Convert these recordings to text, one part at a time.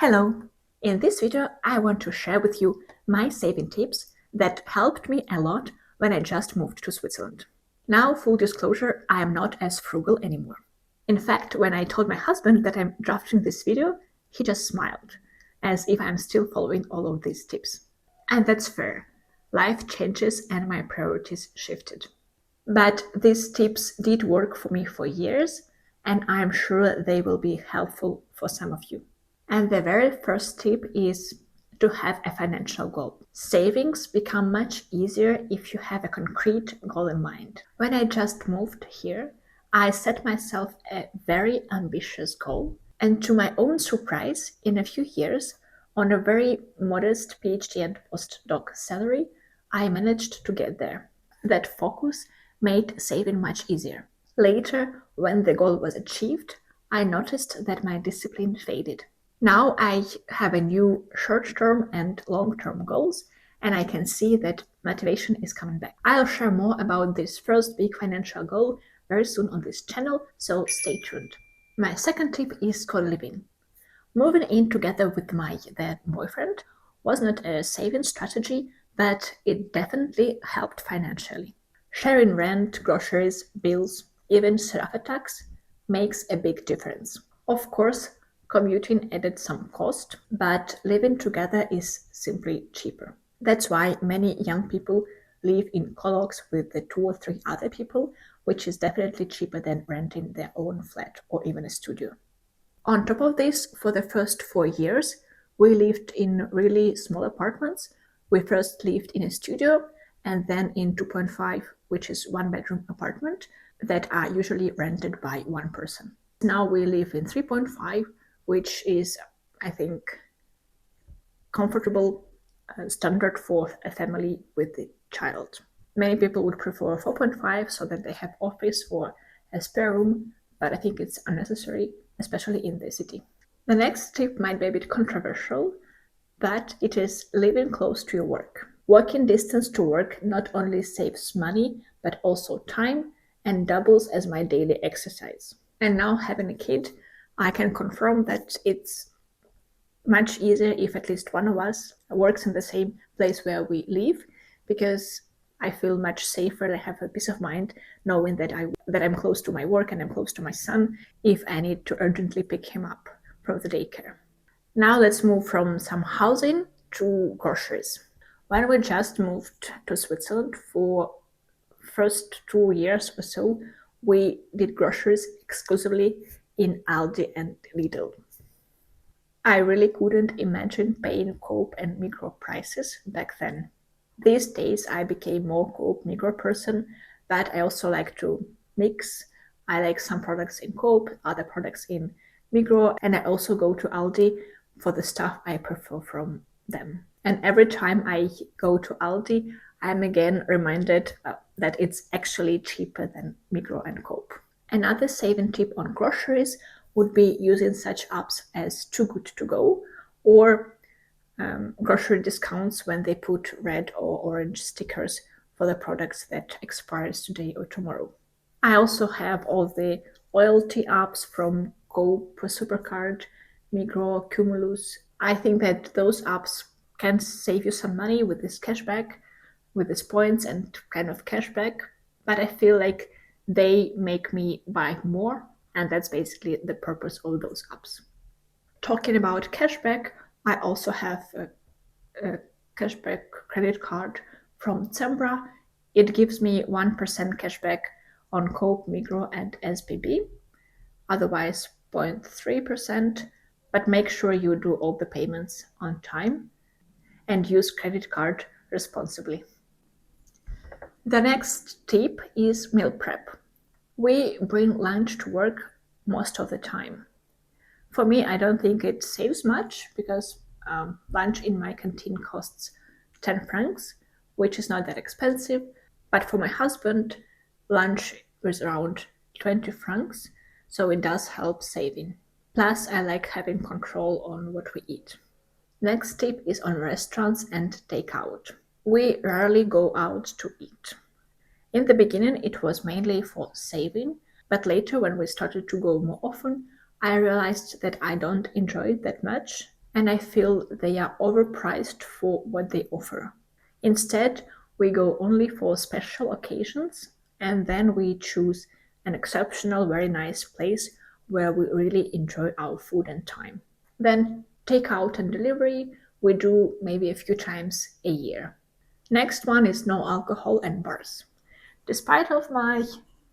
Hello! In this video, I want to share with you my saving tips that helped me a lot when I just moved to Switzerland. Now, full disclosure, I am not as frugal anymore. In fact, when I told my husband that I'm drafting this video, he just smiled, as if I'm still following all of these tips. And that's fair. Life changes and my priorities shifted. But these tips did work for me for years, and I'm sure they will be helpful for some of you. And the very first tip is to have a financial goal. Savings become much easier if you have a concrete goal in mind. When I just moved here, I set myself a very ambitious goal, and to my own surprise, in a few years, on a very modest PhD and postdoc salary, I managed to get there. That focus made saving much easier. Later, when the goal was achieved, I noticed that my discipline faded. Now I have a new short-term and long-term goals, and I can see that motivation is coming back. I'll share more about this first big financial goal very soon on this channel, so stay tuned. My second tip is co-living. Moving in together with my then boyfriend was not a saving strategy, but it definitely helped financially. Sharing rent, groceries, bills, even surf tax makes a big difference. Of course, commuting added some cost, but living together is simply cheaper. That's why many young people live in co-locs with the 2 or 3 other people, which is definitely cheaper than renting their own flat or even a studio. On top of this, for the first 4 years, we lived in really small apartments. We first lived in a studio and then in 2.5, which is one-bedroom apartment that are usually rented by one person. Now we live in 3.5, which is, I think, comfortable standard for a family with a child. Many people would prefer 4.5 so that they have office or a spare room, but I think it's unnecessary, especially in the city. The next tip might be a bit controversial, but it is living close to your work. Walking distance to work not only saves money, but also time and doubles as my daily exercise. And now having a kid, I can confirm that it's much easier if at least one of us works in the same place where we live, because I feel much safer. I have a peace of mind knowing that I'm close to my work and I'm close to my son if I need to urgently pick him up from the daycare. Now let's move from some housing to groceries. When we just moved to Switzerland for first 2 years or so, we did groceries exclusively in Aldi and Lidl. I really couldn't imagine paying Coop and Migros prices back then. These days I became more Coop Migros person, but I also like to mix. I like some products in Coop, other products in Migros, and I also go to Aldi for the stuff I prefer from them. And every time I go to Aldi, I'm again reminded that it's actually cheaper than Migros and Coop. Another saving tip on groceries would be using such apps as Too Good To Go or grocery discounts when they put red or orange stickers for the products that expires today or tomorrow. I also have all the loyalty apps from Coop, Supercard, Migros, Cumulus. I think that those apps can save you some money with this cashback, with these points and kind of cashback, but I feel like they make me buy more, and that's basically the purpose of those apps. Talking about cashback, I also have a cashback credit card from Zembra. It gives me 1% cashback on Coop, Migros and SBB, otherwise 0.3%, but make sure you do all the payments on time and use credit card responsibly. The next tip is meal prep. We bring lunch to work most of the time. For me, I don't think it saves much because lunch in my canteen costs 10 francs, which is not that expensive. But for my husband, lunch is around 20 francs, so it does help saving. Plus, I like having control on what we eat. Next tip is on restaurants and takeout. We rarely go out to eat. In the beginning, it was mainly for saving, but later when we started to go more often, I realized that I don't enjoy it that much, and I feel they are overpriced for what they offer. Instead, we go only for special occasions, and then we choose an exceptional, very nice place where we really enjoy our food and time. Then takeout and delivery we do maybe a few times a year. Next one is no alcohol and bars. Despite of my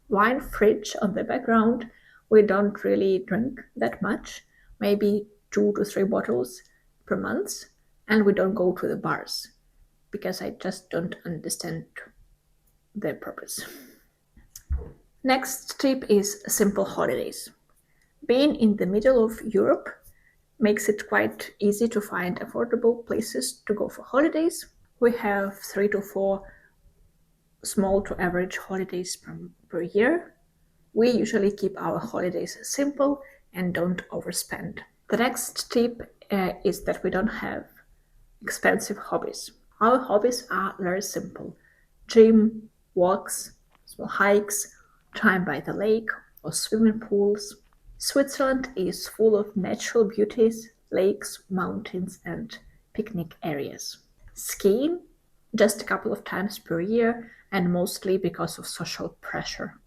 wine fridge on the background, we don't really drink that much, maybe 2 to 3 bottles per month, and we don't go to the bars because I just don't understand their purpose. Next tip is simple holidays. Being in the middle of Europe makes it quite easy to find affordable places to go for holidays. We have 3 to 4 small to average holidays per year. We usually keep our holidays simple and don't overspend. The next tip is that we don't have expensive hobbies. Our hobbies are very simple: gym, walks, small hikes, time by the lake, or swimming pools. Switzerland is full of natural beauties, lakes, mountains, and picnic areas. Skiing, just a couple of times per year, and mostly because of social pressure.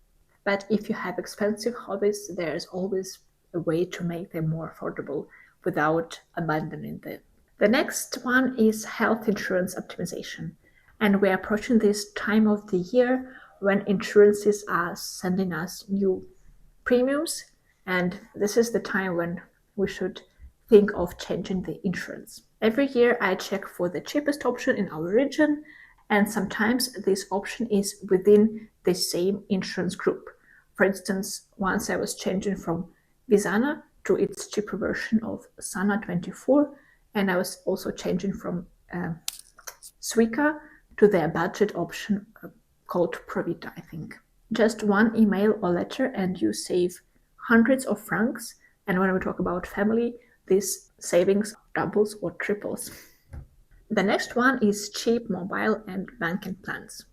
But if you have expensive hobbies, there's always a way to make them more affordable without abandoning them. The next one is health insurance optimization. And we're approaching this time of the year when insurances are sending us new premiums. And this is the time when we should think of changing the insurance. Every year I check for the cheapest option in our region, and sometimes this option is within the same insurance group. For instance, once I was changing from Visana to its cheaper version of Sana 24, and I was also changing from Suica to their budget option called Provita, I think. Just one email or letter and you save hundreds of francs, and when we talk about family, this savings doubles or triples. The next one is cheap mobile and banking plans.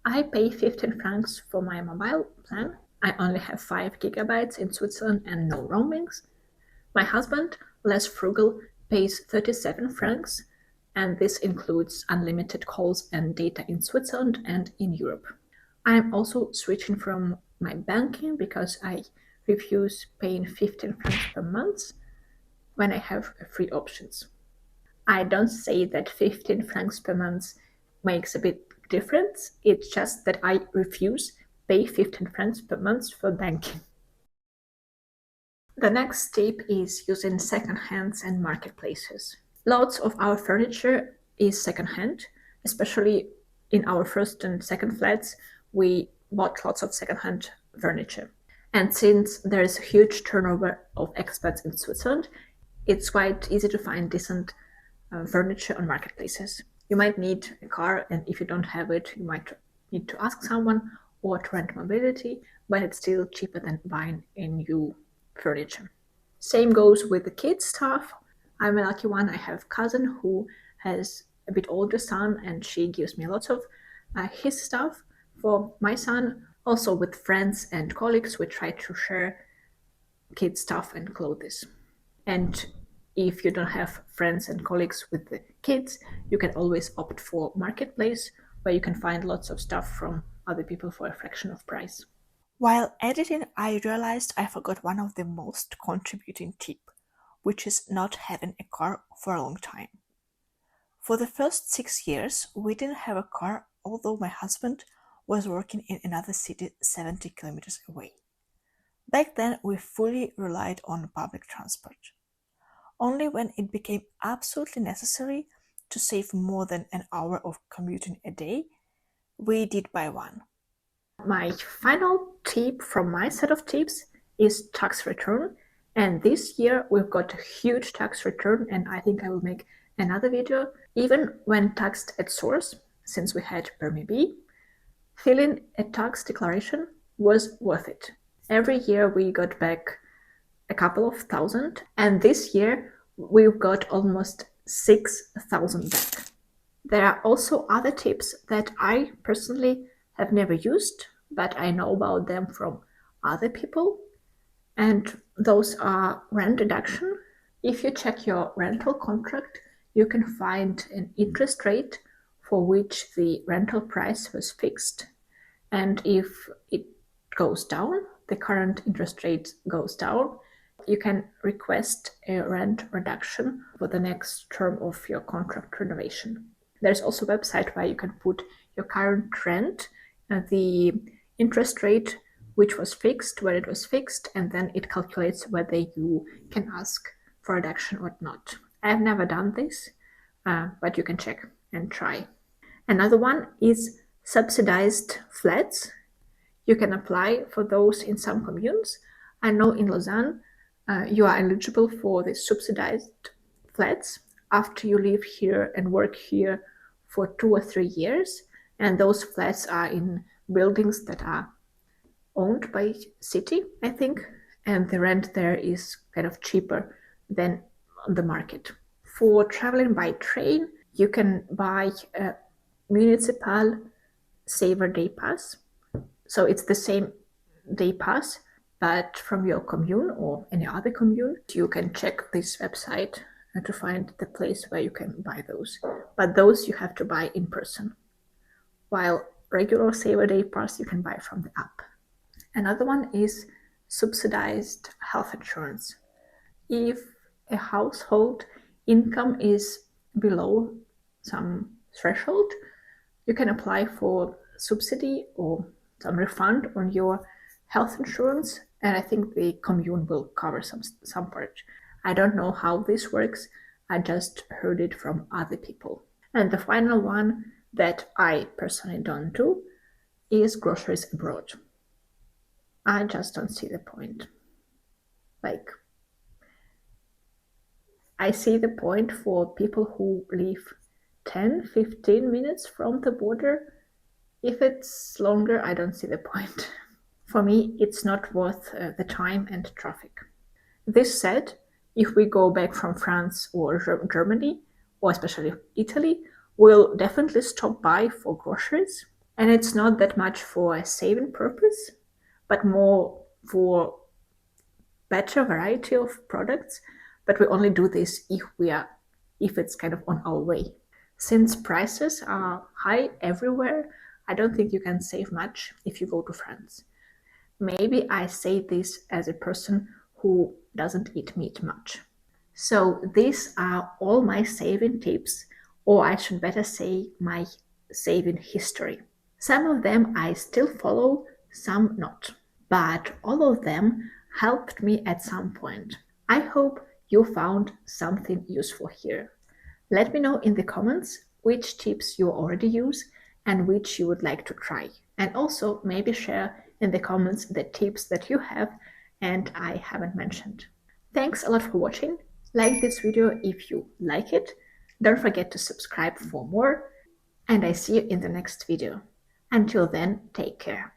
I pay 15 francs for my mobile plan. I only have 5 gigabytes in Switzerland and no roamings. My husband, less frugal, pays 37 francs, and this includes unlimited calls and data in Switzerland and in Europe. I am also switching from my banking because I refuse paying 15 francs per month when I have free options. I don't say that 15 francs per month makes a big difference. It's just that I refuse pay 15 francs per month for banking. The next tip is using secondhands and marketplaces. Lots of our furniture is secondhand, especially in our first and second flats. We bought lots of secondhand furniture. And since there is a huge turnover of expats in Switzerland, it's quite easy to find decent furniture on marketplaces. You might need a car, and if you don't have it, you might need to ask someone or to rent mobility, but it's still cheaper than buying a new furniture. Same goes with the kids' stuff. I'm a lucky one. I have a cousin who has a bit older son, and she gives me lots of his stuff. For my son, also with friends and colleagues, we try to share kids' stuff and clothes. And if you don't have friends and colleagues with the kids, you can always opt for marketplace, where you can find lots of stuff from other people for a fraction of price. While editing, I realized I forgot one of the most contributing tip, which is not having a car for a long time. For the first 6 years, we didn't have a car, although my husband was working in another city 70 kilometers away. Back then, we fully relied on public transport. Only when it became absolutely necessary to save more than an hour of commuting a day, we did buy one. My final tip from my set of tips is tax return. And this year we've got a huge tax return, and I think I will make another video. Even when taxed at source, since we had Permi, filling a tax declaration was worth it. Every year we got back a couple of thousand, and this year we've got almost 6,000 back. There are also other tips that I personally have never used, but I know about them from other people. And those are rent deduction. If you check your rental contract, you can find an interest rate for which the rental price was fixed. And if it goes down, the current interest rate goes down, you can request a rent reduction for the next term of your contract renovation. There's also a website where you can put your current rent, the interest rate which was fixed, when it was fixed, and then it calculates whether you can ask for reduction or not. I've never done this, but you can check and try. Another one is subsidized flats. You can apply for those in some communes. I know in Lausanne, you are eligible for the subsidized flats after you live here and work here for 2 or 3 years. And those flats are in buildings that are owned by city, I think, and the rent there is kind of cheaper than on the market. For traveling by train, you can buy a municipal saver day pass. So it's the same day pass, but from your commune or any other commune. You can check this website to find the place where you can buy those. But those you have to buy in person, while regular saver day pass you can buy from the app. Another one is subsidized health insurance. If a household income is below some threshold, you can apply for subsidy or some refund on your health insurance, and I think the commune will cover some part. I don't know how this works, I just heard it from other people. And the final one that I personally don't do is groceries abroad. I just don't see the point. Like, I see the point for people who live 10-15 minutes from the border. If it's longer, I don't see the point. For me, it's not worth the time and traffic. This said, if we go back from France or Germany, or especially Italy, we'll definitely stop by for groceries. And it's not that much for a saving purpose, but more for better variety of products. But we only do this if it's kind of on our way. Since prices are high everywhere, I don't think you can save much if you go to France. Maybe I say this as a person who doesn't eat meat much. So these are all my saving tips, or I should better say my saving history. Some of them I still follow, some not. But all of them helped me at some point. I hope you found something useful here. Let me know in the comments which tips you already use and which you would like to try. And also maybe share in the comments the tips that you have and I haven't mentioned. Thanks a lot for watching. Like this video if you like it. Don't forget to subscribe for more. And I see you in the next video. Until then, take care.